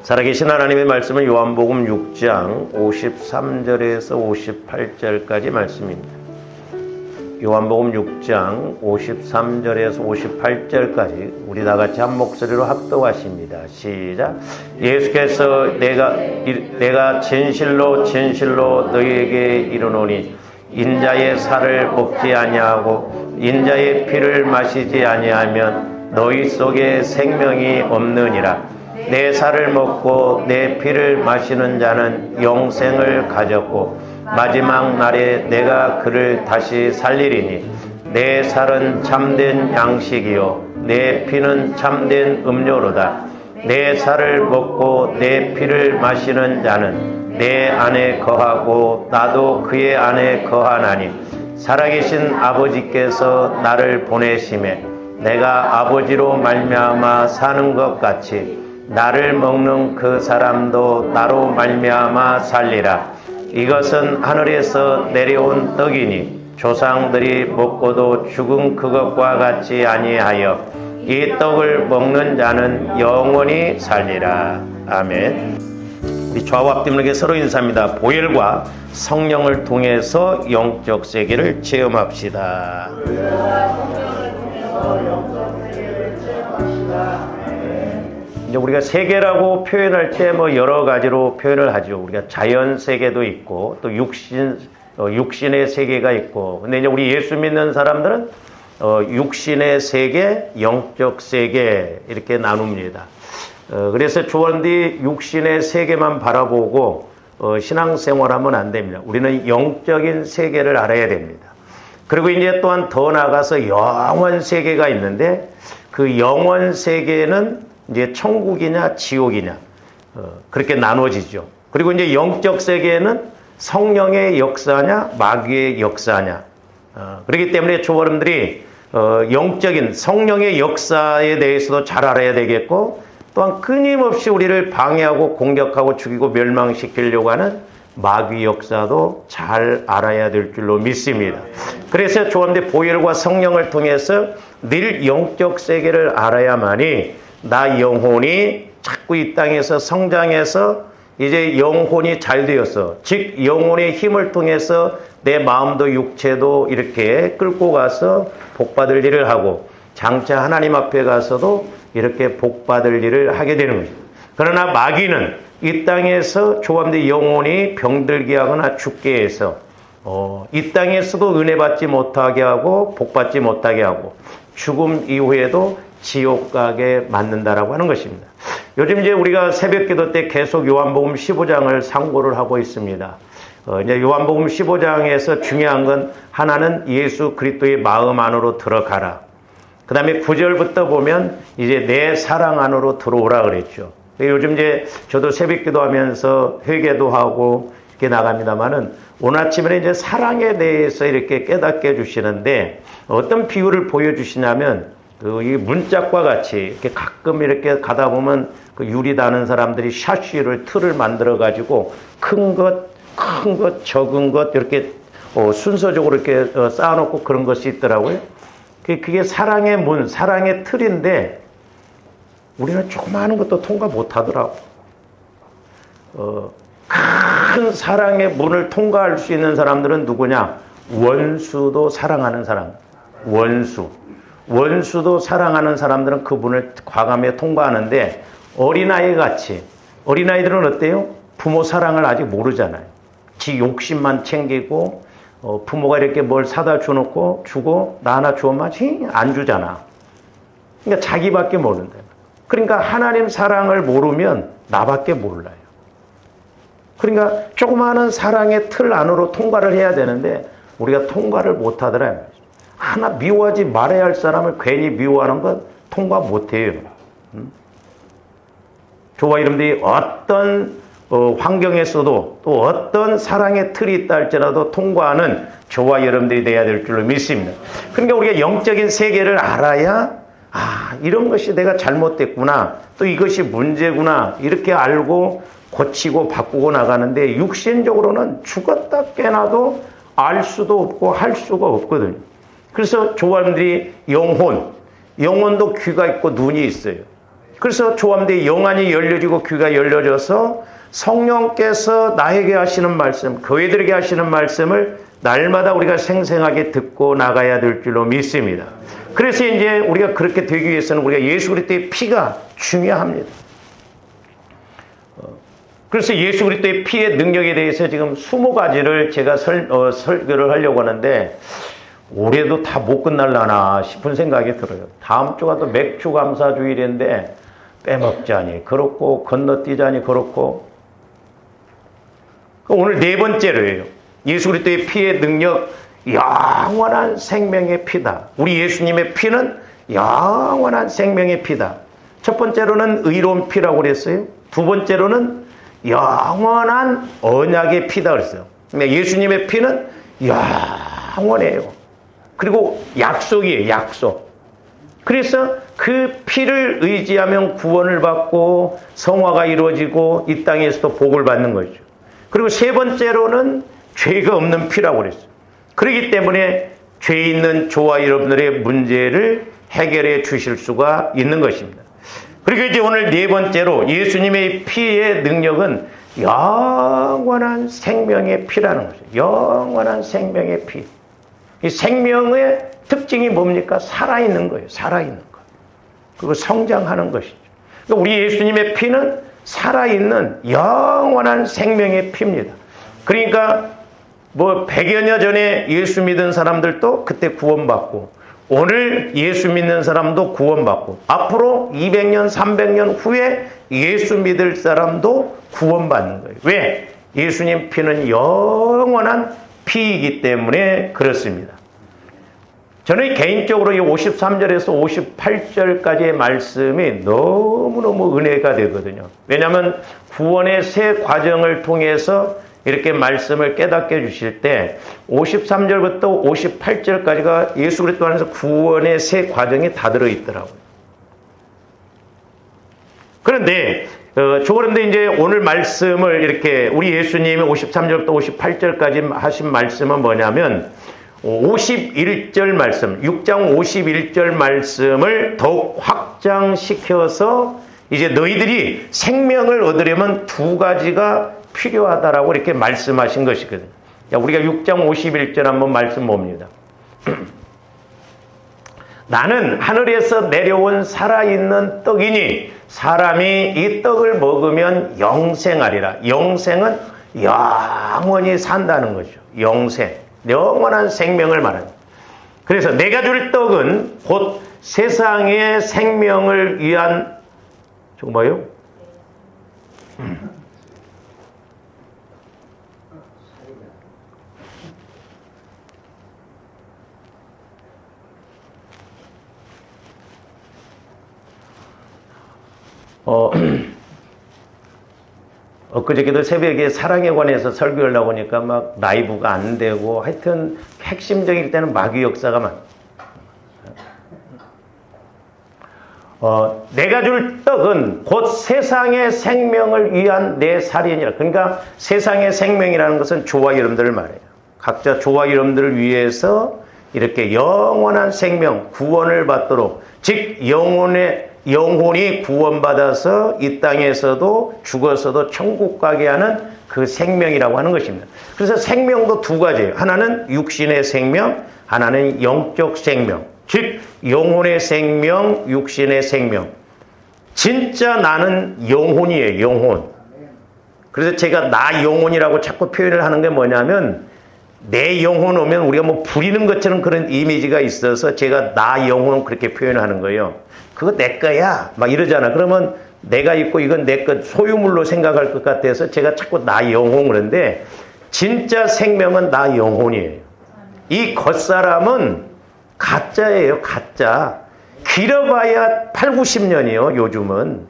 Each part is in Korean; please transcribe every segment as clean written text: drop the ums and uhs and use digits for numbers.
살아계신 하나님의 말씀은 요한복음 6장 53절에서 58절까지 말씀입니다. 요한복음 6장 53절에서 58절까지 우리 다 같이 한 목소리로 합독하십니다. 시작. 예수께서 내가 진실로 진실로 너희에게 이르노니 인자의 살을 먹지 아니하고 인자의 피를 마시지 아니하면 너희 속에 생명이 없느니라. 내 살을 먹고 내 피를 마시는 자는 영생을 가졌고 마지막 날에 내가 그를 다시 살리리니 내 살은 참된 양식이요 내 피는 참된 음료로다. 내 살을 먹고 내 피를 마시는 자는 내 안에 거하고 나도 그의 안에 거하나니 살아계신 아버지께서 나를 보내심에 내가 아버지로 말미암아 사는 것 같이 나를 먹는 그 사람도 나로 말미암아 살리라. 이것은 하늘에서 내려온 떡이니 조상들이 먹고도 죽은 그것과 같이 아니하여 이 떡을 먹는 자는 영원히 살리라. 아멘. 우리 좌우 앞뒤분에게 서로 인사합니다. 보혈과 성령을 통해서 영적 세계를 체험합시다. 이제 우리가 세계라고 표현할 때 뭐 여러 가지로 표현을 하죠. 우리가 자연 세계도 있고 또 육신의 세계가 있고. 근데 이제 우리 예수 믿는 사람들은 육신의 세계, 영적 세계 이렇게 나눕니다. 그래서 조원디 육신의 세계만 바라보고 신앙생활하면 안 됩니다. 우리는 영적인 세계를 알아야 됩니다. 그리고 이제 또한 더 나아가서 영원 세계가 있는데 그 영원 세계는 이제 천국이냐 지옥이냐 그렇게 나눠지죠. 그리고 이제 영적 세계는 성령의 역사냐 마귀의 역사냐 그렇기 때문에 조원들이 영적인 성령의 역사에 대해서도 잘 알아야 되겠고 또한 끊임없이 우리를 방해하고 공격하고 죽이고 멸망시키려고 하는 마귀 역사도 잘 알아야 될 줄로 믿습니다. 그래서 조원들 보혈과 성령을 통해서 늘 영적 세계를 알아야만이 나 영혼이 자꾸 이 땅에서 성장해서 이제 영혼이 잘 되었어. 즉 영혼의 힘을 통해서 내 마음도 육체도 이렇게 끌고 가서 복받을 일을 하고 장차 하나님 앞에 가서도 이렇게 복받을 일을 하게 되는 거죠. 그러나 마귀는 이 땅에서 조합된 영혼이 병들게 하거나 죽게 해서 이 땅에서도 은혜 받지 못하게 하고 복받지 못하게 하고 죽음 이후에도 지옥 가게 만든다라고 하는 것입니다. 요즘 이제 우리가 새벽 기도 때 계속 요한복음 15장을 상고를 하고 있습니다. 이제 요한복음 15장에서 중요한 건 하나는 예수 그리스도의 마음 안으로 들어가라. 그 다음에 9절부터 보면 이제 내 사랑 안으로 들어오라 그랬죠. 요즘 이제 저도 새벽 기도하면서 회개도 하고 이렇게 나갑니다만은 오늘 아침에 이제 사랑에 대해서 이렇게 깨닫게 해주시는데 어떤 비유를 보여주시냐면 이 문짝과 같이 이렇게 가끔 이렇게 가다 보면 그 유리 다는 사람들이 샤시를 틀을 만들어 가지고 큰 것, 적은 것 이렇게 순서적으로 이렇게 쌓아놓고 그런 것이 있더라고요. 그게 사랑의 문, 사랑의 틀인데 우리는 조그마한 것도 통과 못 하더라고. 큰 사랑의 문을 통과할 수 있는 사람들은 누구냐? 원수도 사랑하는 사람. 원수도 사랑하는 사람들은 그분을 과감히 통과하는데 어린아이 같이 어린아이들은 어때요? 부모 사랑을 아직 모르잖아요. 지 욕심만 챙기고 부모가 이렇게 뭘 사다 줘놓고 주고 나 하나 주면 안 주잖아. 그러니까 자기밖에 모른다. 그러니까 하나님 사랑을 모르면 나밖에 몰라요. 그러니까 조그마한 사랑의 틀 안으로 통과를 해야 되는데 우리가 통과를 못 하더라. 하나 미워하지 말아야 할 사람을 괜히 미워하는 건 통과 못해요. 저와 여러분들이 어떤 환경에서도 또 어떤 사랑의 틀이 있다 할지라도 통과하는 저와 여러분들이 돼야 될 줄로 믿습니다. 그러니까 우리가 영적인 세계를 알아야 이런 것이 내가 잘못됐구나 또 이것이 문제구나 이렇게 알고 고치고 바꾸고 나가는데 육신적으로는 죽었다 깨나도 알 수도 없고 할 수가 없거든요. 그래서 조원들이 영혼도 귀가 있고 눈이 있어요. 그래서 조함대 영안이 열려지고 귀가 열려져서 성령께서 나에게 하시는 말씀, 교회들에게 하시는 말씀을 날마다 우리가 생생하게 듣고 나가야 될 줄로 믿습니다. 그래서 이제 우리가 그렇게 되기 위해서는 우리가 예수 그리스도의 피가 중요합니다. 그래서 예수 그리스도의 피의 능력에 대해서 지금 20가지를 제가 설교를 하려고 하는데 올해도 다 못 끝날라나 싶은 생각이 들어요. 다음 주가 또 맥주 감사 주일인데 빼먹자니 그렇고 건너뛰자니 그렇고. 오늘 네 번째로예요. 예수 그리스도의 피의 능력, 영원한 생명의 피다. 우리 예수님의 피는 영원한 생명의 피다. 첫 번째로는 의로운 피라고 그랬어요. 두 번째로는 영원한 언약의 피다 그랬어요. 예수님의 피는 영원해요. 그리고 약속이에요. 약속. 그래서 그 피를 의지하면 구원을 받고 성화가 이루어지고 이 땅에서도 복을 받는 거죠. 그리고 세 번째로는 죄가 없는 피라고 그랬어요. 그렇기 때문에 죄 있는 저와 여러분들의 문제를 해결해 주실 수가 있는 것입니다. 그리고 이제 오늘 네 번째로 예수님의 피의 능력은 영원한 생명의 피라는 거죠. 영원한 생명의 피. 이 생명의 특징이 뭡니까? 살아있는 거예요. 살아있는 거. 그리고 성장하는 것이죠. 그러니까 우리 예수님의 피는 살아있는 영원한 생명의 피입니다. 그러니까 뭐 100여 년 전에 예수 믿은 사람들도 그때 구원받고 오늘 예수 믿는 사람도 구원받고 앞으로 200년, 300년 후에 예수 믿을 사람도 구원받는 거예요. 왜? 예수님 피는 영원한 피이기 때문에 그렇습니다. 저는 개인적으로 이 53절에서 58절까지의 말씀이 너무너무 은혜가 되거든요. 왜냐하면 구원의 새 과정을 통해서 이렇게 말씀을 깨닫게 해주실 때 53절부터 58절까지가 예수 그리스도 안에서 구원의 새 과정이 다 들어있더라고요. 그런데 그런데 이제 오늘 말씀을 이렇게 우리 예수님이 53절부터 58절까지 하신 말씀은 뭐냐면 51절 말씀, 6장 51절 말씀을 더욱 확장시켜서 이제 너희들이 생명을 얻으려면 두 가지가 필요하다라고 이렇게 말씀하신 것이거든요. 우리가 6장 51절 한번 말씀 봅니다. 나는 하늘에서 내려온 살아있는 떡이니 사람이 이 떡을 먹으면 영생하리라. 영생은 영원히 산다는 거죠. 영생. 영원한 생명을 말합니다. 그래서 내가 줄 떡은 곧 세상의 생명을 위한 저거 뭐예요? 엊그저께도 새벽에 사랑에 관해서 설교를 나오니까 막 라이브가 안 되고 하여튼 핵심적일 때는 마귀 역사가 많아요. 내가 줄 떡은 곧 세상의 생명을 위한 내 살이니라. 그러니까 세상의 생명이라는 것은 저와 여러분들을 말해요. 각자 저와 여러분들을 위해서 이렇게 영원한 생명, 구원을 받도록, 즉 영혼이 구원받아서 이 땅에서도 죽어서도 천국 가게 하는 그 생명이라고 하는 것입니다. 그래서 생명도 두 가지예요. 하나는 육신의 생명, 하나는 영적 생명. 즉 영혼의 생명, 육신의 생명. 진짜 나는 영혼이에요. 영혼. 그래서 제가 나 영혼이라고 자꾸 표현을 하는 게 뭐냐면 내 영혼 오면 우리가 뭐 부리는 것처럼 그런 이미지가 있어서 제가 나 영혼 그렇게 표현하는 거예요. 그거 내 거야 막 이러잖아. 그러면 내가 있고 이건 내 것 소유물로 생각할 것 같아서 제가 자꾸 나 영혼 그러는데 진짜 생명은 나 영혼이에요. 이 겉사람은 가짜예요. 가짜. 길어봐야 8, 90년이요. 요즘은.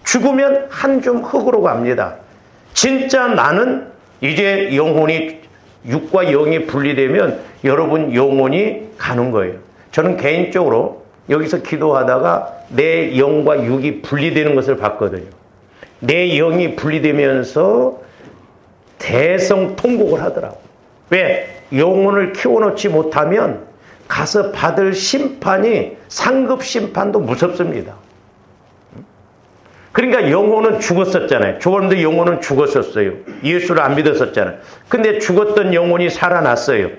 죽으면 한 줌 흙으로 갑니다. 진짜 나는 이제 영혼이 육과 영이 분리되면 여러분 영혼이 가는 거예요. 저는 개인적으로 여기서 기도하다가 내 영과 육이 분리되는 것을 봤거든요. 내 영이 분리되면서 대성통곡을 하더라고요. 왜? 영혼을 키워놓지 못하면 가서 받을 심판이 상급 심판도 무섭습니다. 그러니까 영혼은 죽었었잖아요. 조원들 영혼은 죽었었어요. 예수를 안 믿었었잖아요. 근데 죽었던 영혼이 살아났어요.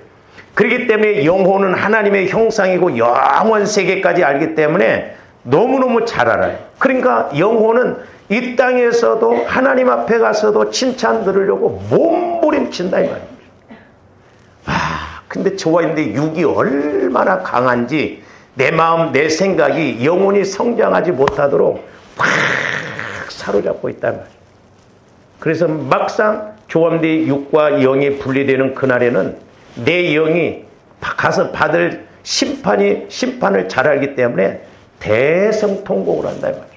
그렇기 때문에 영혼은 하나님의 형상이고 영원 세계까지 알기 때문에 너무너무 잘 알아요. 그러니까 영혼은 이 땅에서도 하나님 앞에 가서도 칭찬 들으려고 몸부림친다 이 말이에요. 근데 저와 있는데 육이 얼마나 강한지 내 마음 내 생각이 영혼이 성장하지 못하도록 확 사로잡고 있단 말이에요. 그래서 막상 조함대 육과 영이 분리되는 그날에는 내 영이 가서 받을 심판을 잘 알기 때문에 대성통곡을 한다 이 말이에요.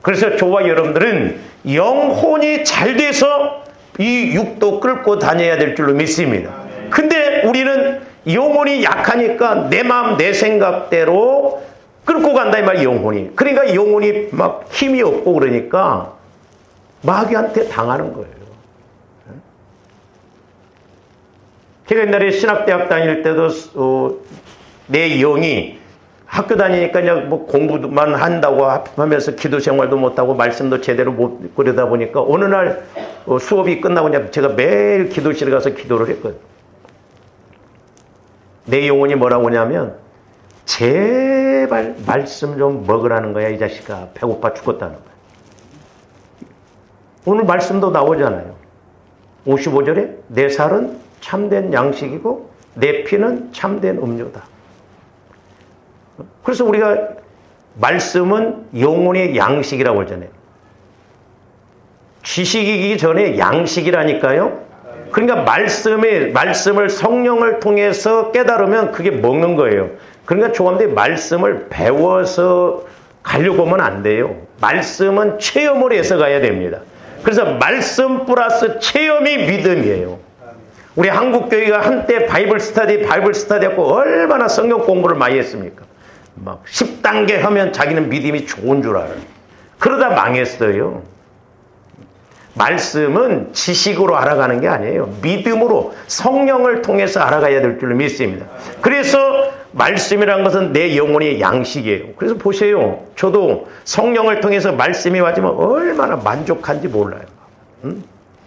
그래서 저와 여러분들은 영혼이 잘 돼서 이 육도 끌고 다녀야 될 줄로 믿습니다. 근데 우리는 영혼이 약하니까 내 마음 내 생각대로 끌고 간다 이 말이에요. 영혼이. 그러니까 영혼이 막 힘이 없고 그러니까 마귀한테 당하는 거예요. 제가 옛날에 신학대학 다닐 때도 내 영이 학교 다니니까 그냥 뭐 공부만 한다고 하면서 기도 생활도 못하고 말씀도 제대로 못 그러다 보니까 어느 날 수업이 끝나고 그냥 제가 매일 기도실에 가서 기도를 했거든요. 내 영혼이 뭐라고 하냐면 제발 말씀 좀 먹으라는 거야 이 자식아. 배고파 죽겠다는 거야. 오늘 말씀도 나오잖아요. 55절에 내 살은 참된 양식이고 내 피는 참된 음료다. 그래서 우리가 말씀은 영혼의 양식이라고 하잖아요. 지식이기 전에 양식이라니까요. 그러니까 말씀을 성령을 통해서 깨달으면 그게 먹는 거예요. 그러니까 조감대 말씀을 배워서 가려고 하면 안 돼요. 말씀은 체험을 해서 가야 됩니다. 그래서 말씀 플러스 체험이 믿음이에요. 우리 한국교회가 한때 바이블 스터디 하고 얼마나 성경 공부를 많이 했습니까? 막 10단계 하면 자기는 믿음이 좋은 줄 알아요. 그러다 망했어요. 말씀은 지식으로 알아가는 게 아니에요. 믿음으로 성령을 통해서 알아가야 될 줄로 믿습니다. 그래서 말씀이라는 것은 내 영혼의 양식이에요. 그래서 보세요. 저도 성령을 통해서 말씀이 와지면 얼마나 만족한지 몰라요.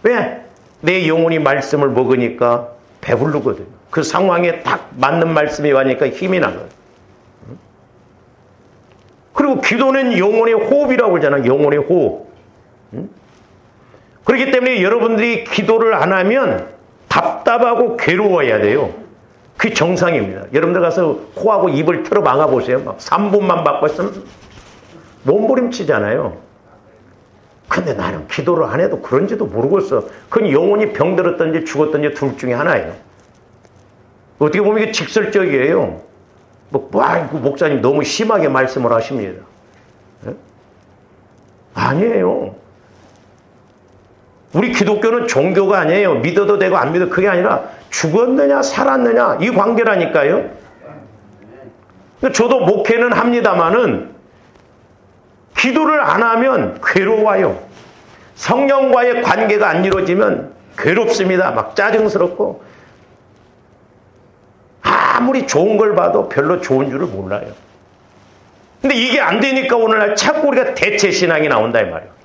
왜? 내 영혼이 말씀을 먹으니까 배부르거든요. 그 상황에 딱 맞는 말씀이 와니까 힘이 나거든요. 그리고 기도는 영혼의 호흡이라고 그러잖아요. 영혼의 호흡. 그렇기 때문에 여러분들이 기도를 안 하면 답답하고 괴로워야 돼요. 그게 정상입니다. 여러분들 가서 코하고 입을 틀어 막아보세요. 막 3분만 받고 있으면 몸부림치잖아요. 근데 나는 기도를 안 해도 그런지도 모르겠어. 그건 영혼이 병들었든지 죽었든지 둘 중에 하나예요. 어떻게 보면 이게 직설적이에요. 목사님 너무 심하게 말씀을 하십니다. 아니에요. 우리 기독교는 종교가 아니에요. 믿어도 되고 안 믿어도 그게 아니라 죽었느냐 살았느냐 이 관계라니까요. 저도 목회는 합니다마는 기도를 안 하면 괴로워요. 성령과의 관계가 안 이루어지면 괴롭습니다. 막 짜증스럽고 아무리 좋은 걸 봐도 별로 좋은 줄을 몰라요. 근데 이게 안 되니까 오늘날 자꾸 우리가 대체신앙이 나온다 이 말이에요.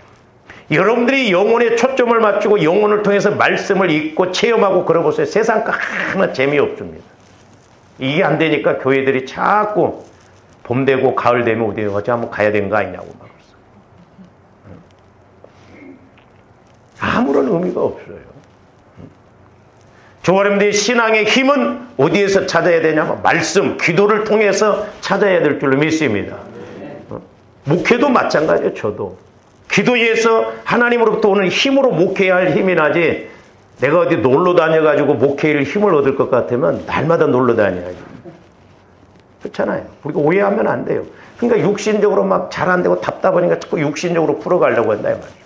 여러분들이 영혼에 초점을 맞추고 영혼을 통해서 말씀을 읽고 체험하고 그러보세요. 세상 거 하나 재미없습니다. 이게 안 되니까 교회들이 자꾸 봄 되고 가을 되면 어디 한번 가야 되는 거 아니냐고 막 그랬어요. 아무런 의미가 없어요. 저와 여러분들의 신앙의 힘은 어디에서 찾아야 되냐면 말씀, 기도를 통해서 찾아야 될 줄로 믿습니다. 목회도 마찬가지예요. 저도. 기도에서 하나님으로부터 오는 힘으로 목회해야 할 힘이 나지 내가 어디 놀러 다녀가지고 목회일 힘을 얻을 것 같으면 날마다 놀러 다녀야지. 그렇잖아요. 우리가 오해하면 안 돼요. 그러니까 육신적으로 막 잘 안 되고 답답하니까 자꾸 육신적으로 풀어가려고 한다 이 말이에요.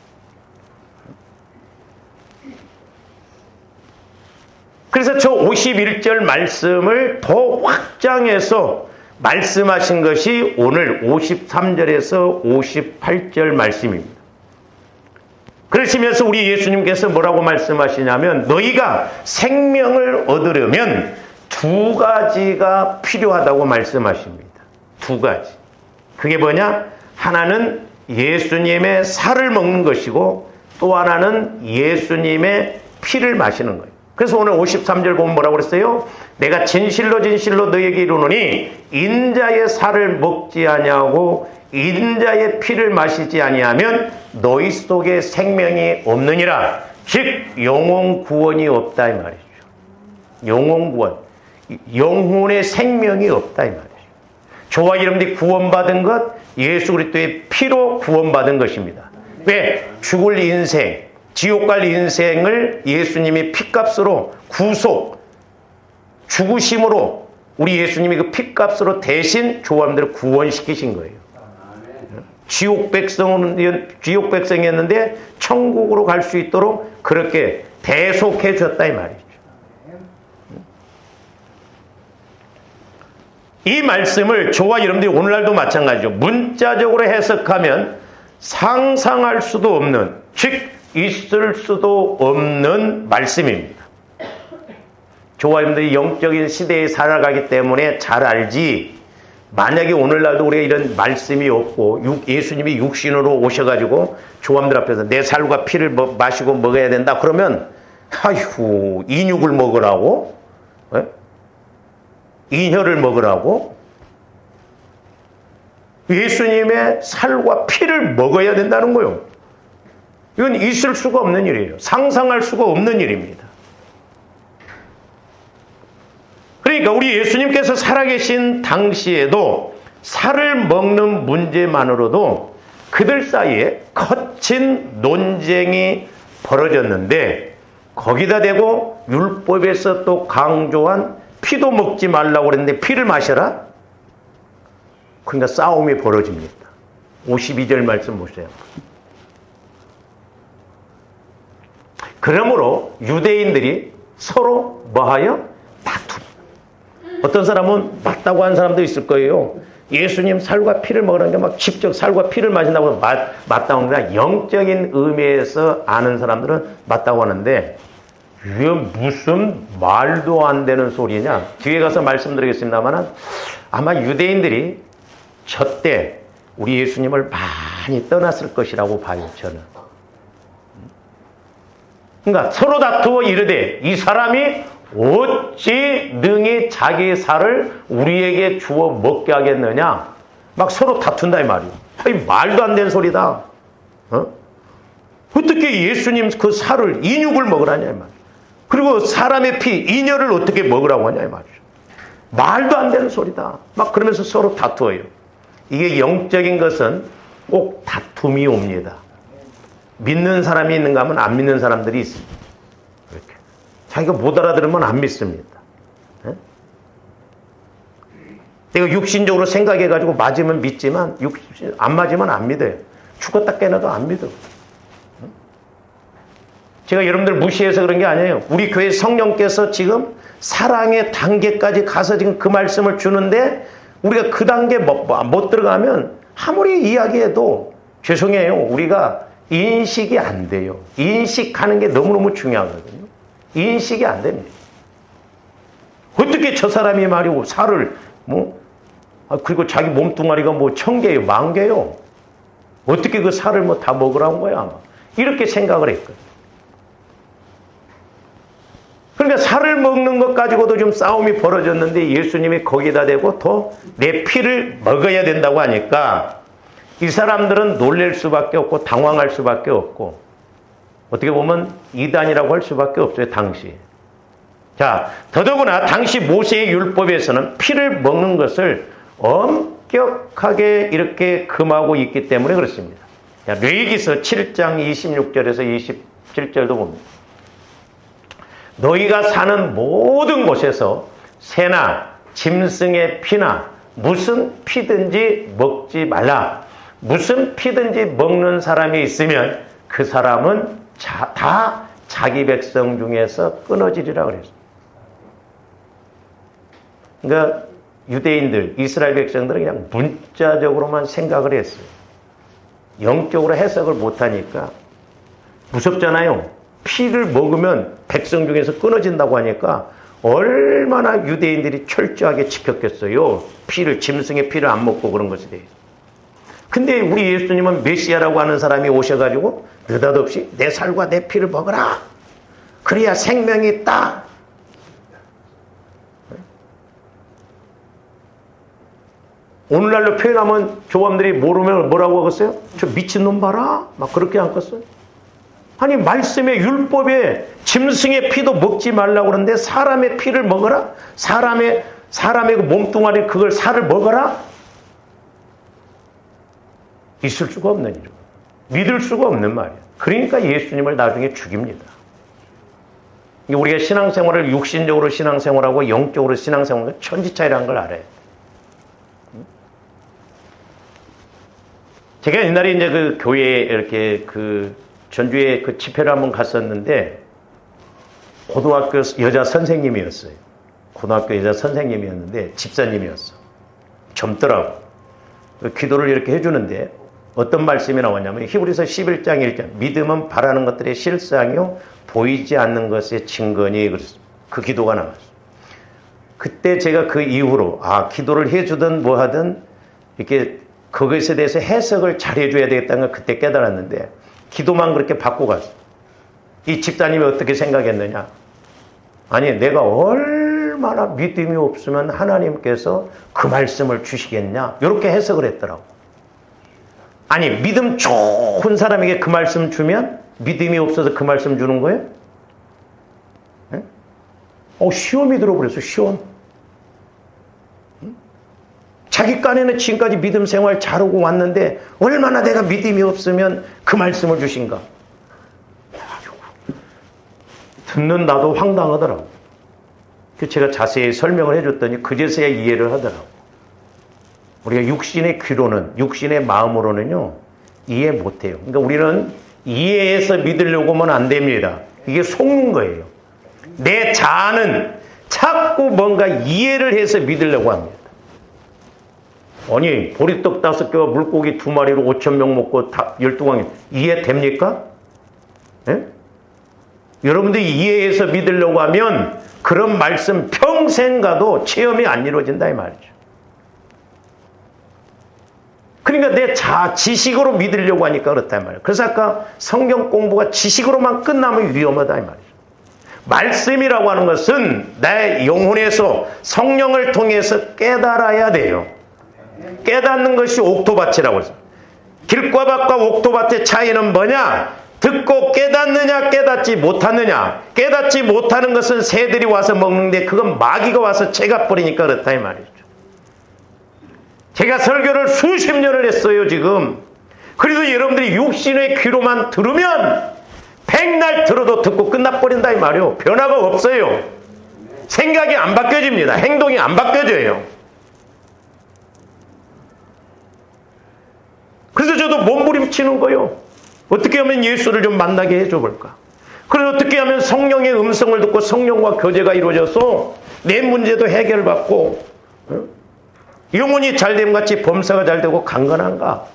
그래서 저 51절 말씀을 더 확장해서 말씀하신 것이 오늘 53절에서 58절 말씀입니다. 그러시면서 우리 예수님께서 뭐라고 말씀하시냐면 너희가 생명을 얻으려면 두 가지가 필요하다고 말씀하십니다. 두 가지. 그게 뭐냐? 하나는 예수님의 살을 먹는 것이고 또 하나는 예수님의 피를 마시는 거예요. 그래서 오늘 53절 보면 뭐라고 그랬어요? 내가 진실로 진실로 너에게 이르노니 인자의 살을 먹지 아니하고 인자의 피를 마시지 아니하면 너희 속에 생명이 없느니라. 즉 영혼 구원이 없다 이 말이죠. 영혼 구원, 영혼의 생명이 없다 이 말이죠. 저와 여러분들이 구원받은 것 예수 그리스도의 피로 구원받은 것입니다. 왜? 죽을 인생, 지옥 갈 인생을 예수님이 피값으로 구속, 죽으심으로 우리 예수님이 그 피값으로 대신 조함들을 구원시키신 거예요. 지옥 백성이었는데 천국으로 갈 수 있도록 그렇게 대속해 줬다 이 말이죠. 이 말씀을 저와 여러분들이 오늘날도 마찬가지죠. 문자적으로 해석하면 상상할 수도 없는, 즉 있을 수도 없는 말씀입니다. 저와 여러분들이 영적인 시대에 살아가기 때문에 잘 알지, 만약에 오늘날도 우리가 이런 말씀이 없고 예수님이 육신으로 오셔가지고 조함들 앞에서 내 살과 피를 마시고 먹어야 된다 그러면 아이고 인육을 먹으라고? 네? 인혈을 먹으라고? 예수님의 살과 피를 먹어야 된다는 거예요. 이건 있을 수가 없는 일이에요. 상상할 수가 없는 일입니다. 그러니까 우리 예수님께서 살아계신 당시에도 살을 먹는 문제만으로도 그들 사이에 거친 논쟁이 벌어졌는데 거기다 대고 율법에서 또 강조한 피도 먹지 말라고 그랬는데 피를 마셔라? 그러니까 싸움이 벌어집니다. 52절 말씀 보세요. 그러므로 유대인들이 서로 뭐하여? 다투. 어떤 사람은 맞다고 하는 사람도 있을 거예요. 예수님 살과 피를 먹으라는 게 막 직접 살과 피를 마신다고 맞다고 하는 영적인 의미에서 아는 사람들은 맞다고 하는데 이게 무슨 말도 안 되는 소리냐? 뒤에 가서 말씀드리겠습니다만 아마 유대인들이 저때 우리 예수님을 많이 떠났을 것이라고 봐요, 저는. 그러니까 서로 다투어 이르되 이 사람이 어찌 능히 자기의 살을 우리에게 주어 먹게 하겠느냐? 막 서로 다툰다 이 말이에요. 아니, 말도 안 되는 소리다. 어떻게 예수님 그 살을 인육을 먹으라냐 이 말이에요. 그리고 사람의 피, 인혈을 어떻게 먹으라고 하냐 이 말이죠. 말도 안 되는 소리다. 막 그러면서 서로 다투어요. 이게 영적인 것은 꼭 다툼이 옵니다. 믿는 사람이 있는가 하면 안 믿는 사람들이 있습니다. 이렇게. 자기가 못 알아들으면 안 믿습니다. 내가 육신적으로 생각해가지고 맞으면 믿지만 안 맞으면 안 믿어요. 죽었다 깨어나도 안 믿어. 제가 여러분들 무시해서 그런 게 아니에요. 우리 교회 성령께서 지금 사랑의 단계까지 가서 지금 그 말씀을 주는데 우리가 그 단계 못 들어가면 아무리 이야기해도 죄송해요. 우리가 인식이 안 돼요. 인식하는 게 너무너무 중요하거든요. 인식이 안 됩니다. 어떻게 저 사람이 말이고 살을 그리고 자기 몸뚱아리가 1000개요, 10,000개요. 어떻게 그 살을 다 먹으라는 거야 아마. 이렇게 생각을 했거든요. 그러니까 살을 먹는 것 가지고도 좀 싸움이 벌어졌는데 예수님이 거기다 대고 더 내 피를 먹어야 된다고 하니까 이 사람들은 놀랄 수밖에 없고 당황할 수밖에 없고 어떻게 보면 이단이라고 할 수밖에 없어요, 당시에. 자, 더더구나 당시 모세의 율법에서는 피를 먹는 것을 엄격하게 이렇게 금하고 있기 때문에 그렇습니다. 자, 레위기서 7장 26절에서 27절도 봅니다. 너희가 사는 모든 곳에서 새나 짐승의 피나 무슨 피든지 먹지 말라. 무슨 피든지 먹는 사람이 있으면 그 사람은 다 자기 백성 중에서 끊어지리라 그랬습니다. 그러니까 유대인들, 이스라엘 백성들은 그냥 문자적으로만 생각을 했어요. 영적으로 해석을 못하니까 무섭잖아요. 피를 먹으면 백성 중에서 끊어진다고 하니까 얼마나 유대인들이 철저하게 지켰겠어요. 짐승의 피를 안 먹고 그런 것에 대해서. 근데 우리 예수님은 메시아라고 하는 사람이 오셔가지고 느닷없이 내 살과 내 피를 먹어라. 그래야 생명이 있다. 오늘날로 표현하면 조범들이 모르면 뭐라고 하겠어요? 저 미친놈 봐라. 막 그렇게 하겠어요? 아니 말씀에 율법에 짐승의 피도 먹지 말라고 그러는데 사람의 피를 먹어라? 사람의 그 몸뚱아리 그걸 살을 먹어라? 있을 수가 없는 일이고 믿을 수가 없는 말이에요. 그러니까 예수님을 나중에 죽입니다. 우리가 신앙생활을 육신적으로 신앙생활하고 영적으로 신앙생활은 천지 차이라는 걸 알아요. 제가 옛날에 이제 그 교회에 이렇게 그 전주에 그 집회를 한번 갔었는데 고등학교 여자 선생님이었어요. 고등학교 여자 선생님이었는데 집사님이었어. 젊더라고. 기도를 이렇게 해주는데 어떤 말씀이 나왔냐면 히브리서 11장 1절 믿음은 바라는 것들의 실상이요 보이지 않는 것의 증거니 그 기도가 나왔어. 그때 제가 그 이후로 기도를 해주든 뭐 하든 이렇게 그것에 대해서 해석을 잘 해줘야 되겠다는 걸 그때 깨달았는데 기도만 그렇게 받고 갔어. 이 집사님이 어떻게 생각했느냐? 아니 내가 얼마나 믿음이 없으면 하나님께서 그 말씀을 주시겠냐? 이렇게 해석을 했더라고. 아니 믿음 좋은 사람에게 그 말씀 주면 믿음이 없어서 그 말씀 주는 거예요? 네? 시험이 들어버렸어. 시험. 자기 깐에는 지금까지 믿음 생활 잘하고 왔는데 얼마나 내가 믿음이 없으면 그 말씀을 주신가. 듣는 나도 황당하더라고. 제가 자세히 설명을 해줬더니 그제서야 이해를 하더라고. 우리가 육신의 귀로는, 육신의 마음으로는요 이해 못해요. 그러니까 우리는 이해해서 믿으려고 하면 안 됩니다. 이게 속는 거예요. 내 자아는 자꾸 뭔가 이해를 해서 믿으려고 합니다. 아니 보리떡 5개와 물고기 2마리로 5,000명 먹고 12광이 이해됩니까? 네? 여러분들이 이해해서 믿으려고 하면 그런 말씀 평생 가도 체험이 안 이루어진다 이 말이죠. 그러니까 내 지식으로 믿으려고 하니까 그렇다 이 말이에요. 그래서 아까 성경 공부가 지식으로만 끝나면 위험하다 이 말이죠. 말씀이라고 하는 것은 내 영혼에서 성령을 통해서 깨달아야 돼요. 깨닫는 것이 옥토밭이라고 했어요. 길과 밭과 옥토밭의 차이는 뭐냐? 듣고 깨닫느냐 깨닫지 못하느냐. 깨닫지 못하는 것은 새들이 와서 먹는데 그건 마귀가 와서 채가 뿌리니까 그렇다 이 말이죠. 제가 설교를 수십 년을 했어요 지금. 그래도 여러분들이 육신의 귀로만 들으면 백날 들어도 듣고 끝나버린다 이 말이에요. 변화가 없어요. 생각이 안 바뀌어집니다. 행동이 안 바뀌어져요. 그래서 저도 몸부림치는 거예요. 어떻게 하면 예수를 좀 만나게 해줘 볼까? 그래서 어떻게 하면 성령의 음성을 듣고 성령과 교제가 이루어져서 내 문제도 해결받고 영혼이 잘됨 같이 범사가 잘되고 강건한가?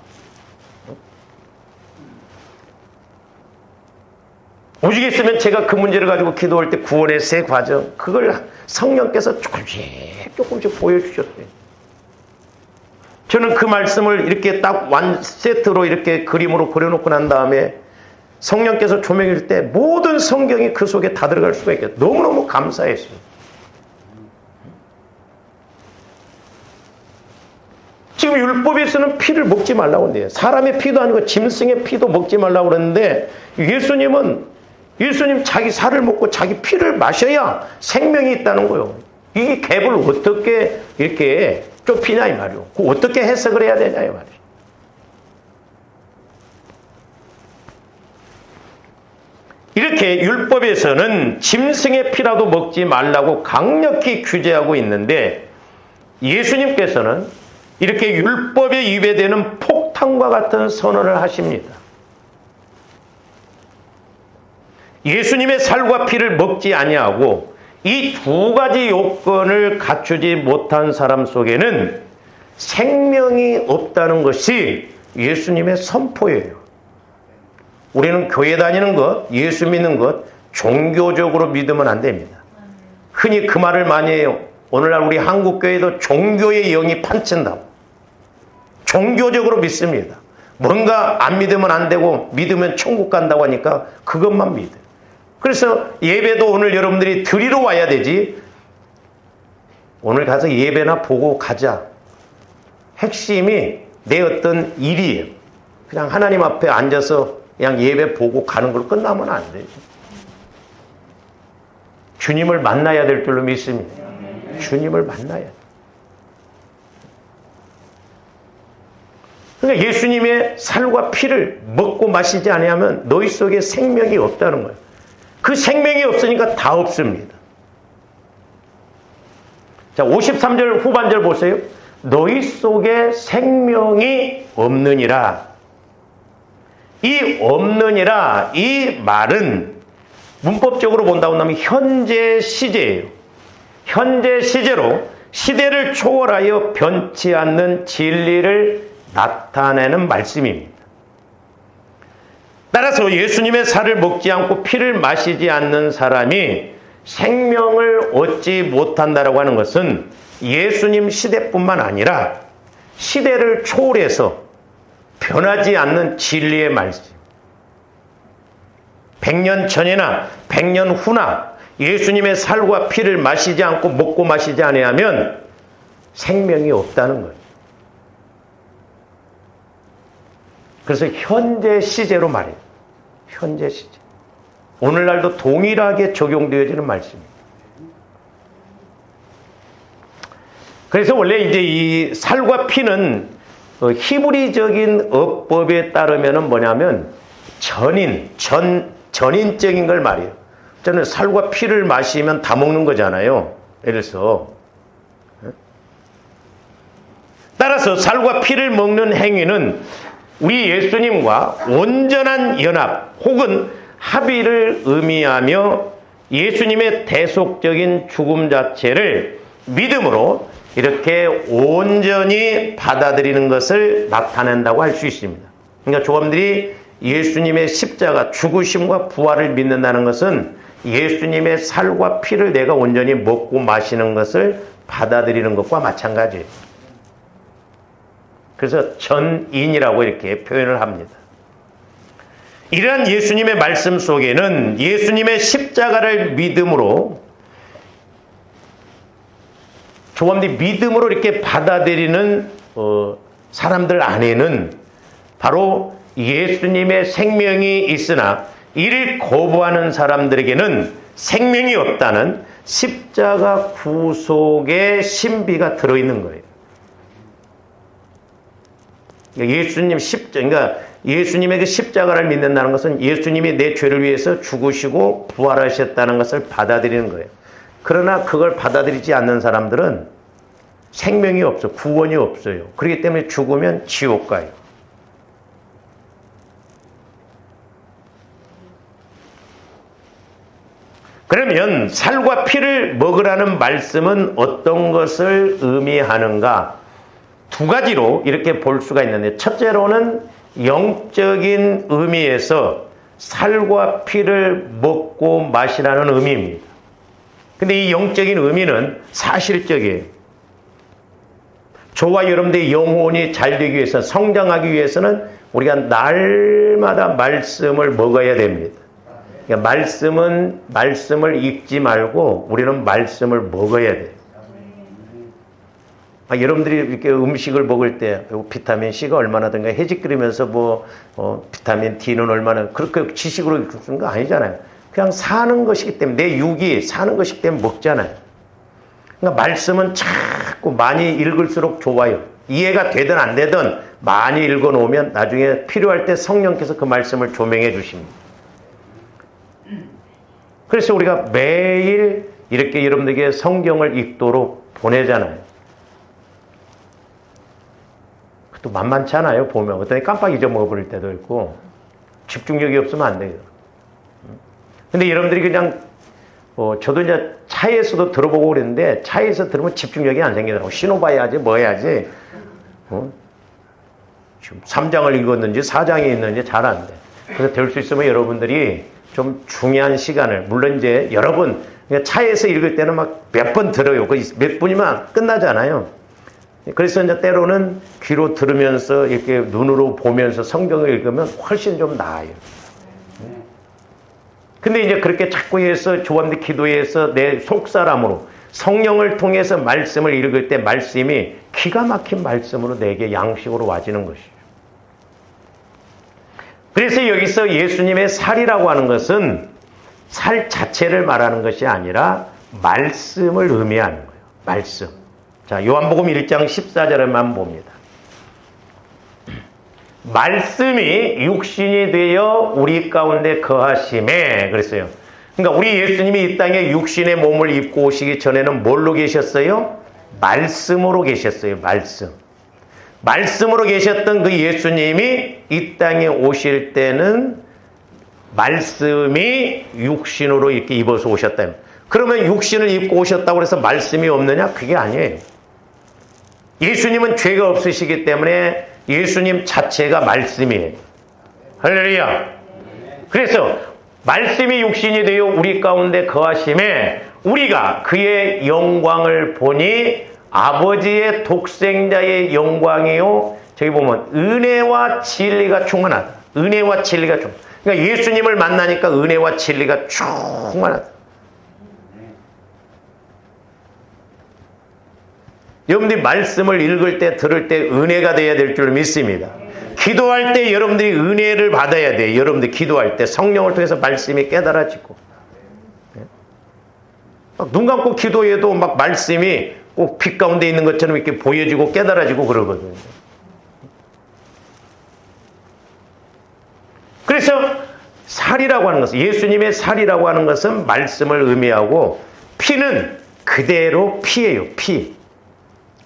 오직 있으면 제가 그 문제를 가지고 기도할 때 구원의 세 과정 그걸 성령께서 조금씩 보여주셨어요. 저는 그 말씀을 이렇게 딱 완 세트로 이렇게 그림으로 그려놓고 난 다음에 성령께서 조명해 줄 때 모든 성경이 그 속에 다 들어갈 수가 있겠어요. 너무너무 감사했어요. 지금 율법에서는 피를 먹지 말라고 한대요. 사람의 피도 아니고 짐승의 피도 먹지 말라고 그러는데 예수님 자기 살을 먹고 자기 피를 마셔야 생명이 있다는 거예요. 이 갭을 어떻게 이렇게 좁히냐 이 말이에요. 어떻게 해석을 해야 되냐 이 말이에요. 이렇게 율법에서는 짐승의 피라도 먹지 말라고 강력히 규제하고 있는데 예수님께서는 이렇게 율법에 위배되는 폭탄과 같은 선언을 하십니다. 예수님의 살과 피를 먹지 아니하고 이 두 가지 요건을 갖추지 못한 사람 속에는 생명이 없다는 것이 예수님의 선포예요. 우리는 교회 다니는 것, 예수 믿는 것, 종교적으로 믿으면 안 됩니다. 흔히 그 말을 많이 해요. 오늘날 우리 한국교회도 종교의 영이 판친다고. 종교적으로 믿습니다. 뭔가 안 믿으면 안 되고 믿으면 천국 간다고 하니까 그것만 믿어요. 그래서 예배도 오늘 여러분들이 드리러 와야 되지, 오늘 가서 예배나 보고 가자. 핵심이 내 어떤 일이에요. 그냥 하나님 앞에 앉아서 그냥 예배 보고 가는 걸로 끝나면 안 돼요. 주님을 만나야 될 줄로 믿습니다. 주님을 만나야 돼요. 그러니까 예수님의 살과 피를 먹고 마시지 아니하면 너희 속에 생명이 없다는 거예요. 그 생명이 없으니까 다 없습니다. 자, 53절 후반절 보세요. 너희 속에 생명이 없느니라. 이 없느니라, 이 말은 문법적으로 본다고 하면 현재 시제예요. 현재 시제로 시대를 초월하여 변치 않는 진리를 나타내는 말씀입니다. 따라서 예수님의 살을 먹지 않고 피를 마시지 않는 사람이 생명을 얻지 못한다라고 하는 것은 예수님 시대뿐만 아니라 시대를 초월해서 변하지 않는 진리의 말씀. 100년 전이나 100년 후나 예수님의 살과 피를 마시지 않고 먹고 마시지 아니하면 생명이 없다는 거예요. 그래서 현재 시제로 말해요. 현재 시제. 오늘날도 동일하게 적용되어지는 말씀입니다. 그래서 원래 이제 이 살과 피는 히브리적인 어법에 따르면 뭐냐면 전인적인 걸 말해요. 저는 살과 피를 마시면 다 먹는 거잖아요. 예를 들어서. 따라서 살과 피를 먹는 행위는 우리 예수님과 온전한 연합 혹은 합의를 의미하며 예수님의 대속적인 죽음 자체를 믿음으로 이렇게 온전히 받아들이는 것을 나타낸다고 할 수 있습니다. 그러니까 조감들이 예수님의 십자가 죽으심과 부활을 믿는다는 것은 예수님의 살과 피를 내가 온전히 먹고 마시는 것을 받아들이는 것과 마찬가지예요. 그래서 전인이라고 이렇게 표현을 합니다. 이러한 예수님의 말씀 속에는 예수님의 십자가를 믿음으로 조감들이 믿음으로 이렇게 받아들이는 사람들 안에는 바로 예수님의 생명이 있으나 이를 거부하는 사람들에게는 생명이 없다는 십자가 구속의 신비가 들어있는 거예요. 그러니까 예수님의 그 십자가를 믿는다는 것은 예수님이 내 죄를 위해서 죽으시고 부활하셨다는 것을 받아들이는 거예요. 그러나 그걸 받아들이지 않는 사람들은 생명이 없어, 구원이 없어요. 그렇기 때문에 죽으면 지옥 가요. 그러면 살과 피를 먹으라는 말씀은 어떤 것을 의미하는가? 두 가지로 이렇게 볼 수가 있는데, 첫째로는 영적인 의미에서 살과 피를 먹고 마시라는 의미입니다. 근데 이 영적인 의미는 사실적이에요. 저와 여러분들의 영혼이 잘 되기 위해서, 성장하기 위해서는 우리가 날마다 말씀을 먹어야 됩니다. 그러니까 말씀을 읽지 말고 우리는 말씀을 먹어야 돼요. 여러분들이 이렇게 음식을 먹을 때 비타민 C가 얼마나 된가 해직거리면서 비타민 D는 얼마나 그렇게 지식으로 주는 거 아니잖아요. 그냥 사는 것이기 때문에 내 육이 사는 것이기 때문에 먹잖아요. 그러니까 말씀은 자꾸 많이 읽을수록 좋아요. 이해가 되든 안 되든 많이 읽어놓으면 나중에 필요할 때 성령께서 그 말씀을 조명해 주십니다. 그래서 우리가 매일 이렇게 여러분들에게 성경을 읽도록 보내잖아요. 또 만만치 않아요. 보면 어떤 깜빡 잊어먹어버릴 때도 있고 집중력이 없으면 안 돼요. 근데 여러분들이 그냥 저도 이제 차에서도 들어보고 그랬는데 차에서 들으면 집중력이 안 생기더라고. 신호 봐야지 뭐 해야지. 지금 3장을 읽었는지 4장이 있는지 잘 안 돼. 그래서 될 수 있으면 여러분들이 좀 중요한 시간을, 물론 이제 여러분 차에서 읽을 때는 막 몇 번 들어요. 몇 분이면 끝나잖아요. 그래서 이제 때로는 귀로 들으면서 이렇게 눈으로 보면서 성경을 읽으면 훨씬 좀 나아요. 근데 이제 그렇게 자꾸 해서 조합대 기도해서 내 속사람으로 성령을 통해서 말씀을 읽을 때 말씀이 기가 막힌 말씀으로 내게 양식으로 와지는 것이죠. 그래서 여기서 예수님의 살이라고 하는 것은 살 자체를 말하는 것이 아니라 말씀을 의미하는 거예요. 말씀. 자, 요한복음 1장 14절에만 봅니다. 말씀이 육신이 되어 우리 가운데 거하심에 그랬어요. 그러니까 우리 예수님이 이 땅에 육신의 몸을 입고 오시기 전에는 뭘로 계셨어요? 말씀으로 계셨어요. 말씀. 말씀으로 계셨던 그 예수님이 이 땅에 오실 때는 말씀이 육신으로 이렇게 입어서 오셨다. 그러면 육신을 입고 오셨다고 해서 말씀이 없느냐? 그게 아니에요. 예수님은 죄가 없으시기 때문에 예수님 자체가 말씀이에요. 할렐루야. 그래서 말씀이 육신이 되어 우리 가운데 거하심에 우리가 그의 영광을 보니 아버지의 독생자의 영광이요. 저기 보면 은혜와 진리가 충만하다. 은혜와 진리가 충만하다. 그러니까 예수님을 만나니까 은혜와 진리가 충만하다. 여러분들이 말씀을 읽을 때 들을 때 은혜가 돼야 될 줄 믿습니다. 기도할 때 여러분들이 은혜를 받아야 돼요. 여러분들이 기도할 때 성령을 통해서 말씀이 깨달아지고 막 눈 감고 기도해도 막 말씀이 꼭 빛 가운데 있는 것처럼 이렇게 보여지고 깨달아지고 그러거든요. 그래서 살이라고 하는 것은 예수님의 살이라고 하는 것은 말씀을 의미하고 피는 그대로 피예요. 피.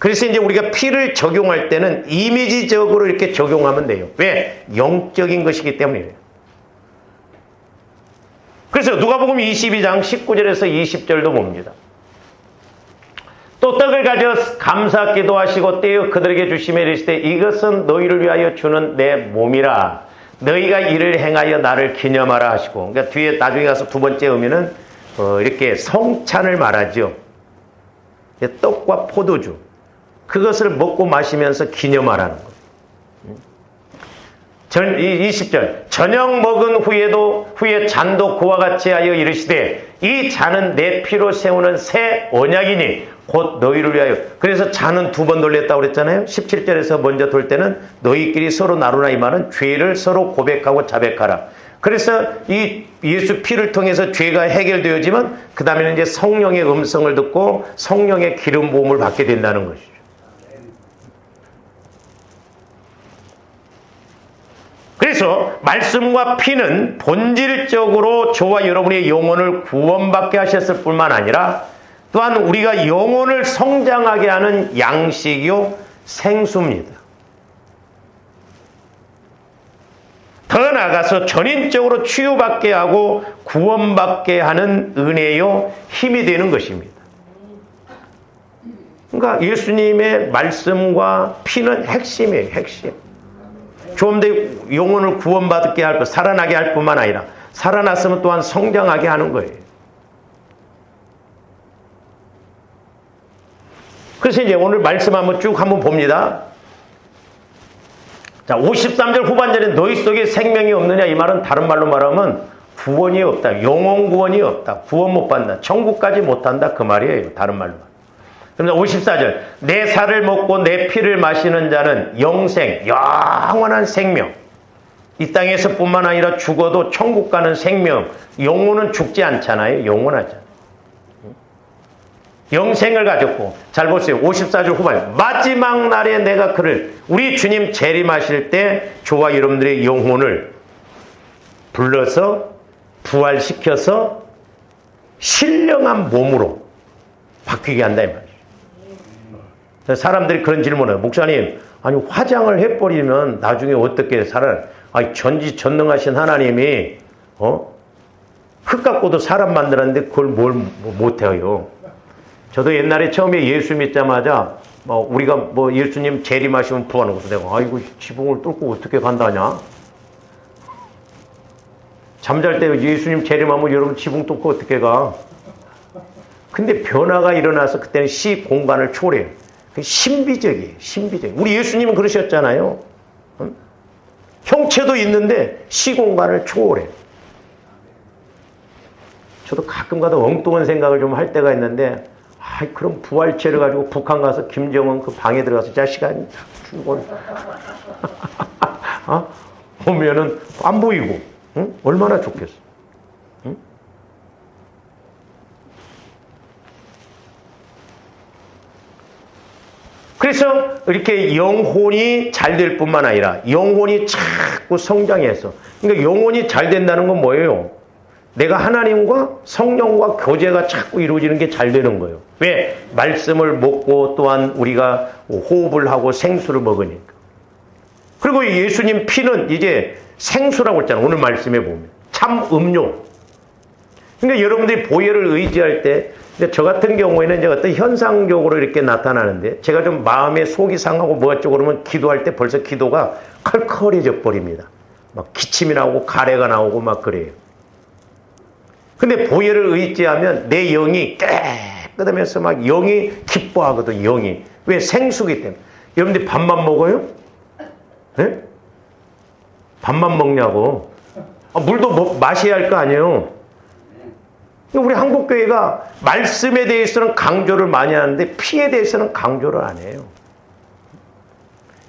그래서 이제 우리가 피를 적용할 때는 이미지적으로 이렇게 적용하면 돼요. 왜? 영적인 것이기 때문이에요. 그래서 누가복음 22장 19절에서 20절도 봅니다. 또 떡을 가져 감사 기도하시고 떼어 그들에게 주시며 이르시되 이것은 너희를 위하여 주는 내 몸이라 너희가 이를 행하여 나를 기념하라 하시고 그러니까 뒤에 나중에 가서 두 번째 의미는 이렇게 성찬을 말하죠. 떡과 포도주 그것을 먹고 마시면서 기념하라는 거예요. 20절 저녁 먹은 후에 잔도 그와 같이 하여 이르시되 이 잔은 내 피로 세우는 새 언약이니 곧 너희를 위하여. 그래서 잔은 두 번 돌렸다고 그랬잖아요. 17절에서 먼저 돌 때는 너희끼리 서로 나누나 이 말은 죄를 서로 고백하고 자백하라. 그래서 이 예수 피를 통해서 죄가 해결되어지면 그 다음에는 이제 성령의 음성을 듣고 성령의 기름 부음을 받게 된다는 것이죠. 그래서 말씀과 피는 본질적으로 저와 여러분의 영혼을 구원받게 하셨을 뿐만 아니라 또한 우리가 영혼을 성장하게 하는 양식이요 생수입니다. 더 나아가서 전인적으로 치유받게 하고 구원받게 하는 은혜요 힘이 되는 것입니다. 그러니까 예수님의 말씀과 피는 핵심이에요. 핵심. 좀 더 영혼을 구원받게 할 것, 살아나게 할 뿐만 아니라 살아났으면 또한 성장하게 하는 거예요. 그래서 이제 오늘 말씀 한번 쭉 한번 봅니다. 자, 53절 후반절에 너희 속에 생명이 없느냐 이 말은 다른 말로 말하면 구원이 없다. 영혼 구원이 없다. 구원 못 받는다. 천국까지 못 한다. 그 말이에요. 다른 말로. 그러면 54절 내 살을 먹고 내 피를 마시는 자는 영생, 영원한 생명. 이 땅에서 뿐만 아니라 죽어도 천국 가는 생명. 영혼은 죽지 않잖아요. 영원하잖아요. 영생을 가졌고 잘 보세요. 54절 후반 마지막 날에 내가 그를 우리 주님 재림하실 때 저와 여러분들의 영혼을 불러서 부활시켜서 신령한 몸으로 바뀌게 한다 이 말이에요. 사람들이 그런 질문을 해요. 목사님 아니 화장을 해버리면 나중에 어떻게 살아요? 아니 전지전능하신 하나님이 흙 갖고도 사람 만들었는데 그걸 뭘 못해요. 저도 옛날에 처음에 예수 믿자마자 우리가 예수님 재림하시면 부하는 것도 내가 아이고 지붕을 뚫고 어떻게 간다냐. 잠잘 때 예수님 재림하면 여러분 지붕 뚫고 어떻게 가. 근데 변화가 일어나서 그때는 시 공간을 초래해요. 신비적이에요. 신비적이에요. 우리 예수님은 그러셨잖아요. 형체도 있는데 시공간을 초월해요. 저도 가끔 가다 엉뚱한 생각을 좀 할 때가 있는데, 그럼 부활체를 가지고 북한 가서 김정은 그 방에 들어가서 자식아 죽어 보면은 안 보이고, 응? 얼마나 좋겠어. 응? 그래서 이렇게 영혼이 잘 될 뿐만 아니라 영혼이 자꾸 성장해서, 그러니까 영혼이 잘 된다는 건 뭐예요? 내가 하나님과 성령과 교제가 자꾸 이루어지는 게 잘 되는 거예요. 왜? 말씀을 먹고 또한 우리가 호흡을 하고 생수를 먹으니까. 그리고 예수님 피는 이제 생수라고 했잖아요. 오늘 말씀에 보면. 참 음료. 그러니까 여러분들이 보혈을 의지할 때, 저 같은 경우에는 이제 어떤 현상적으로 이렇게 나타나는데, 제가 좀 마음에 속이 상하고 뭐 어쩌고 그러면 기도할 때 벌써 기도가 컬컬해져 버립니다. 막 기침이 나오고 가래가 나오고 막 그래요. 근데 보혈을 의지하면 내 영이 깨끗하면서 막 영이 기뻐하거든, 영이. 왜? 생수기 때문에. 여러분들 밥만 먹어요? 네? 밥만 먹냐고. 물도 마셔야 할 거 아니에요. 우리 한국교회가 말씀에 대해서는 강조를 많이 하는데 피에 대해서는 강조를 안 해요.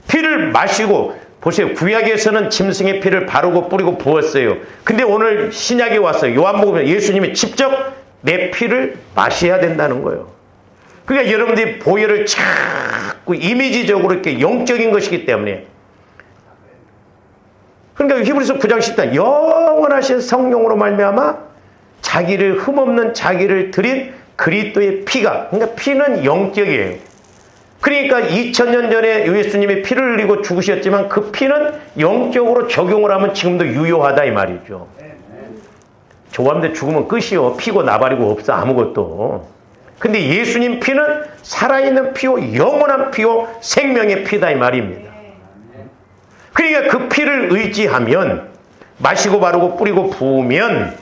피를 마시고, 보세요. 구약에서는 짐승의 피를 바르고 뿌리고 부었어요. 근데 오늘 신약에 왔어요. 요한복음에 예수님이 직접 내 피를 마셔야 된다는 거예요. 그러니까 여러분들이 보혈을 자꾸 이미지적으로 이렇게 영적인 것이기 때문에. 그러니까 히브리서 9장 10절 영원하신 성령으로 말미암아 자기를 흠없는 자기를 드린 그리스도의 피가, 그러니까 피는 영적이에요. 그러니까 2000년 전에 예수님이 피를 흘리고 죽으셨지만 그 피는 영적으로 적용을 하면 지금도 유효하다 이 말이죠. 좋아하는데 죽으면 끝이요. 피고 나발이고 없어 아무것도. 근데 예수님 피는 살아있는 피요, 영원한 피요, 생명의 피다 이 말입니다. 그러니까 그 피를 의지하면, 마시고 바르고 뿌리고 부으면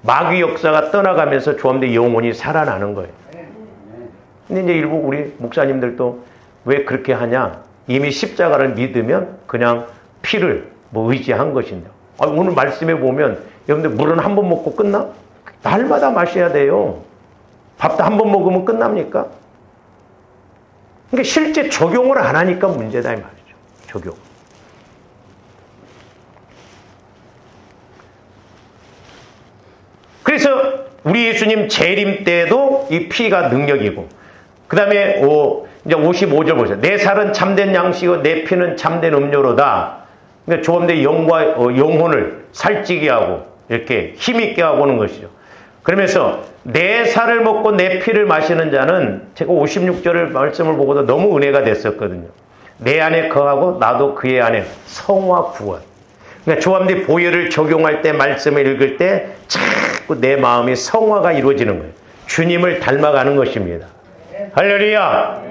마귀 역사가 떠나가면서 조합대 영혼이 살아나는 거예요. 근데 이제 일부 우리 목사님들도 왜 그렇게 하냐? 이미 십자가를 믿으면 그냥 피를 의지한 것인데. 오늘 말씀에 보면 여러분들 물은 한 번 먹고 끝나? 날마다 마셔야 돼요. 밥도 한 번 먹으면 끝납니까? 그러니까 실제 적용을 안 하니까 문제다 이 말이죠. 적용. 그래서 우리 예수님 재림 때도 이 피가 능력이고, 그 다음에 이제 55절 보세요. 내 살은 참된 양식이고 내 피는 참된 음료로다. 그러니까 조합대 영과 영혼을 살찌게 하고 이렇게 힘있게 하고 오는 것이죠. 그러면서 내 살을 먹고 내 피를 마시는 자는, 제가 56절을 말씀을 보고도 너무 은혜가 됐었거든요. 내 안에 거하고 나도 그의 안에 성화 구원. 그러니까 조합대 보혈을 적용할 때, 말씀을 읽을 때 자꾸 내 마음이 성화가 이루어지는 거예요. 주님을 닮아가는 것입니다. 할렐루야.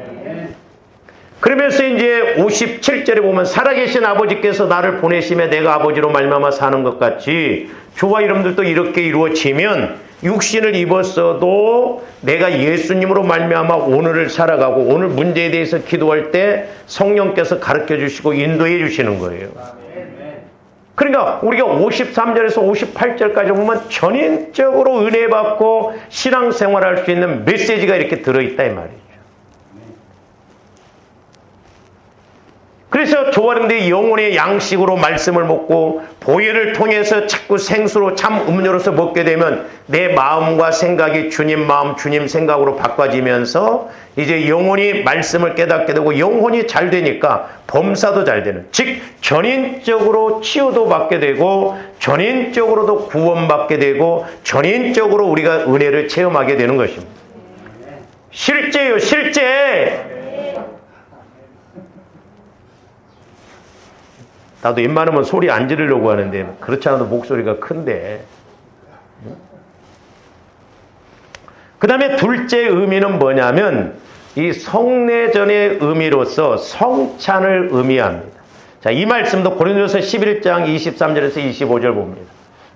그러면서 이제 57절에 보면 살아계신 아버지께서 나를 보내시며 내가 아버지로 말미암아 사는 것 같이 저와 여러분들도 이렇게 이루어지면 육신을 입었어도 내가 예수님으로 말미암아 오늘을 살아가고, 오늘 문제에 대해서 기도할 때 성령께서 가르쳐 주시고 인도해 주시는 거예요. 그러니까 우리가 53절에서 58절까지 보면 전인적으로 은혜 받고 신앙생활할 수 있는 메시지가 이렇게 들어있다 이 말이죠. 그래서 조아른데 영혼의 양식으로 말씀을 먹고 보혈을 통해서 자꾸 생수로 참 음료로서 먹게 되면 내 마음과 생각이 주님 마음, 주님 생각으로 바꿔지면서 이제 영혼이 말씀을 깨닫게 되고, 영혼이 잘 되니까 범사도 잘 되는, 즉 전인적으로 치유도 받게 되고 전인적으로도 구원받게 되고 전인적으로 우리가 은혜를 체험하게 되는 것입니다. 실제요, 실제. 나도 웬만하면 소리 안 지르려고 하는데 그렇지 않아도 목소리가 큰데. 그 다음에 둘째 의미는 뭐냐면 이 성례전의 의미로서 성찬을 의미합니다. 자, 이 말씀도 고린도서 11장 23절에서 25절 봅니다.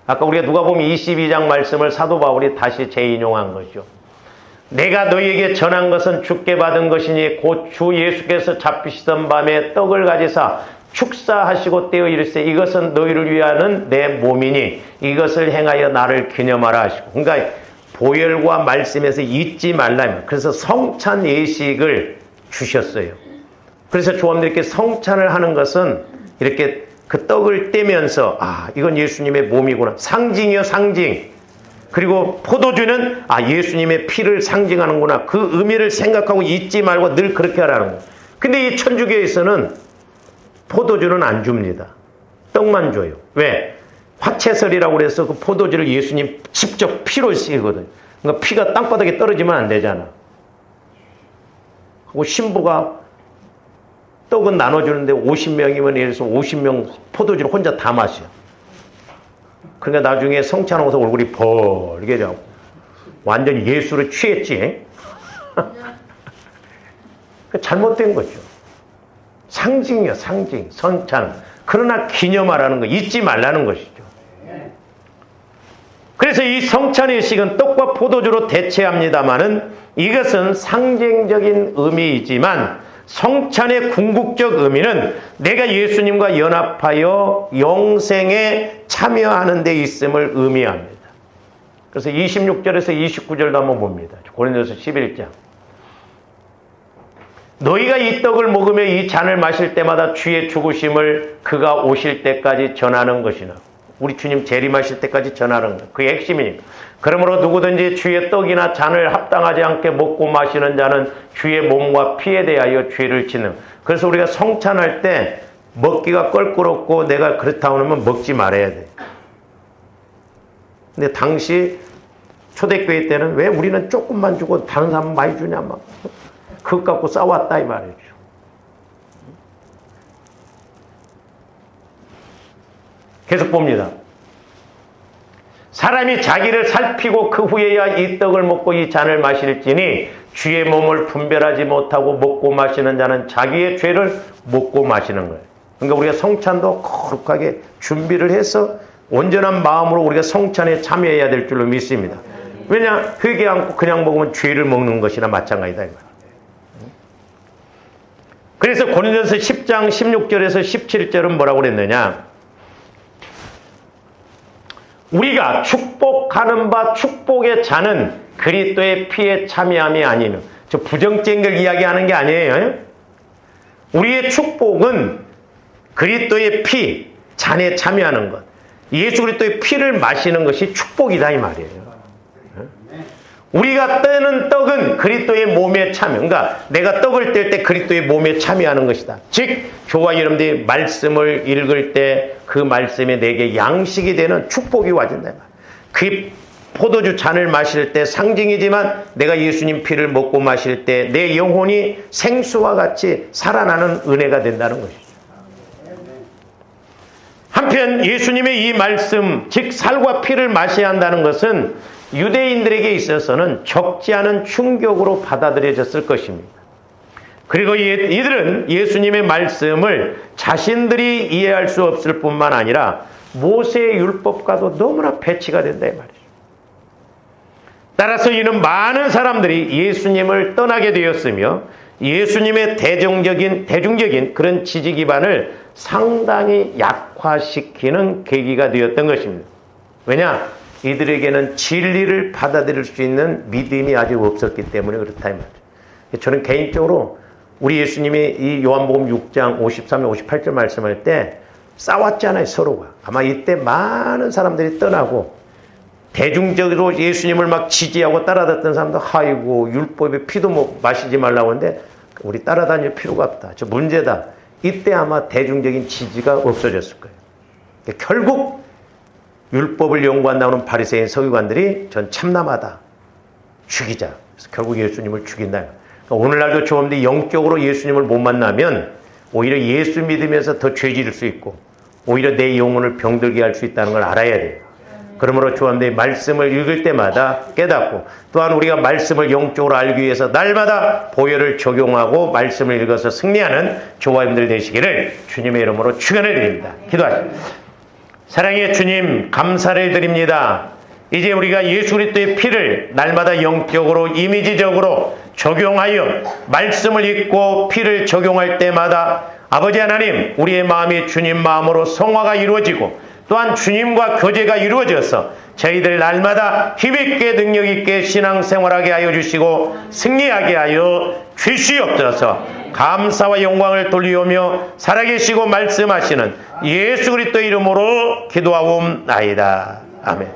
아까 우리가 누가복음 22장 말씀을 사도 바울이 다시 재인용한 거죠. 내가 너희에게 전한 것은 주께 받은 것이니 곧 주 예수께서 잡히시던 밤에 떡을 가지사 축사하시고 떼어 이르시되 이것은 너희를 위하는 내 몸이니 이것을 행하여 나를 기념하라 하시고. 그러니까 보혈과 말씀에서 잊지 말라. 그래서 성찬 예식을 주셨어요. 그래서 조합들께 성찬을 하는 것은 이렇게 그 떡을 떼면서 이건 예수님의 몸이구나. 상징이요, 상징. 그리고 포도주는 예수님의 피를 상징하는구나. 그 의미를 생각하고 잊지 말고 늘 그렇게 하라는 거예요. 근데 이 천주교에서는 포도주는 안 줍니다. 떡만 줘요. 왜? 화채설이라고 그래서 그 포도주를 예수님 직접 피로 쓰거든요. 그러니까 피가 땅바닥에 떨어지면 안 되잖아. 하고 신부가 떡은 나눠주는데 50명이면 예를 들어서 50명 포도주를 혼자 다 마셔. 그러니까 나중에 성찬하고서 얼굴이 벌게 되고 완전히 예수로 취했지. 잘못된 거죠. 상징이요, 상징, 성찬. 그러나 기념하라는 거, 잊지 말라는 것이죠. 그래서 이 성찬의식은 떡과 포도주로 대체합니다마는 이것은 상징적인 의미이지만 성찬의 궁극적 의미는 내가 예수님과 연합하여 영생에 참여하는 데 있음을 의미합니다. 그래서 26절에서 29절도 한번 봅니다. 고린도서 11장. 너희가 이 떡을 먹으며 이 잔을 마실 때마다 주의 죽으심을 그가 오실 때까지 전하는 것이나. 우리 주님 재림하실 때까지 전하는 것. 그게 핵심이니까. 그러므로 누구든지 주의 떡이나 잔을 합당하지 않게 먹고 마시는 자는 주의 몸과 피에 대하여 죄를 짓는. 그래서 우리가 성찬할 때 먹기가 껄끄럽고 내가 그렇다 하면 먹지 말아야 돼. 근데 당시 초대교회 때는 왜 우리는 조금만 주고 다른 사람은 많이 주냐 막 그것 갖고 싸웠다 이 말이죠. 계속 봅니다. 사람이 자기를 살피고 그 후에야 이 떡을 먹고 이 잔을 마실지니 주의 몸을 분별하지 못하고 먹고 마시는 자는 자기의 죄를 먹고 마시는 거예요. 그러니까 우리가 성찬도 거룩하게 준비를 해서 온전한 마음으로 우리가 성찬에 참여해야 될 줄로 믿습니다. 왜냐? 회개 않고 그냥 먹으면 죄를 먹는 것이나 마찬가지다 이 말이에요. 그래서 고린도서 10장 16절에서 17절은 뭐라고 그랬느냐? 우리가 축복하는 바 축복의 잔은 그리스도의 피에 참여함이 아니면, 저 부정적인 걸 이야기하는 게 아니에요. 우리의 축복은 그리스도의 피, 잔에 참여하는 것. 예수 그리스도의 피를 마시는 것이 축복이다 이 말이에요. 우리가 떼는 떡은 그리스도의 몸에 참여. 그러니까 내가 떡을 뗄 때 그리스도의 몸에 참여하는 것이다. 즉 저와 여러분들이 말씀을 읽을 때 그 말씀이 내게 양식이 되는 축복이 와진다. 그 포도주 잔을 마실 때 상징이지만 내가 예수님 피를 먹고 마실 때 내 영혼이 생수와 같이 살아나는 은혜가 된다는 것이죠. 한편 예수님의 이 말씀, 즉 살과 피를 마셔야 한다는 것은 유대인들에게 있어서는 적지 않은 충격으로 받아들여졌을 것입니다. 그리고 이들은 예수님의 말씀을 자신들이 이해할 수 없을 뿐만 아니라 모세의 율법과도 너무나 배치가 된다 이 말이죠. 따라서 이는 많은 사람들이 예수님을 떠나게 되었으며 예수님의 대중적인 그런 지지 기반을 상당히 약화시키는 계기가 되었던 것입니다. 왜냐? 이들에게는 진리를 받아들일 수 있는 믿음이 아직 없었기 때문에 그렇다 이 말이에요. 저는 개인적으로 우리 예수님이 이 요한복음 6장 53절 58절 말씀할 때 싸웠잖아요 서로가. 아마 이때 많은 사람들이 떠나고 대중적으로 예수님을 막 지지하고 따라다녔던 사람도 아이고 율법의 피도 마시지 말라고 하는데 우리 따라다닐 필요가 없다. 저 문제다. 이때 아마 대중적인 지지가 없어졌을 거예요. 결국 율법을 연구한다는 바리새인 서기관들이 전 참남하다. 죽이자. 그래서 결국 예수님을 죽인다. 그러니까 오늘날도 조금더 영적으로 예수님을 못 만나면 오히려 예수 믿으면서 더 죄지을 수 있고 오히려 내 영혼을 병들게 할 수 있다는 걸 알아야 돼요. 그러므로 조합들이 말씀을 읽을 때마다 깨닫고 또한 우리가 말씀을 영적으로 알기 위해서 날마다 보혈을 적용하고 말씀을 읽어서 승리하는 조화님들 되시기를 주님의 이름으로 축원해 드립니다. 기도하십니다. 사랑의 주님 감사를 드립니다. 이제 우리가 예수 그리스도의 피를 날마다 영적으로 이미지적으로 적용하여 말씀을 읽고 피를 적용할 때마다 아버지 하나님, 우리의 마음이 주님 마음으로 성화가 이루어지고 또한 주님과 교제가 이루어져서 저희들 날마다 힘있게 능력있게 신앙생활하게 하여 주시고 승리하게 하여 주시옵소서. 감사와 영광을 돌리오며 살아계시고 말씀하시는 예수 그리스도 이름으로 기도하옵나이다. 아멘.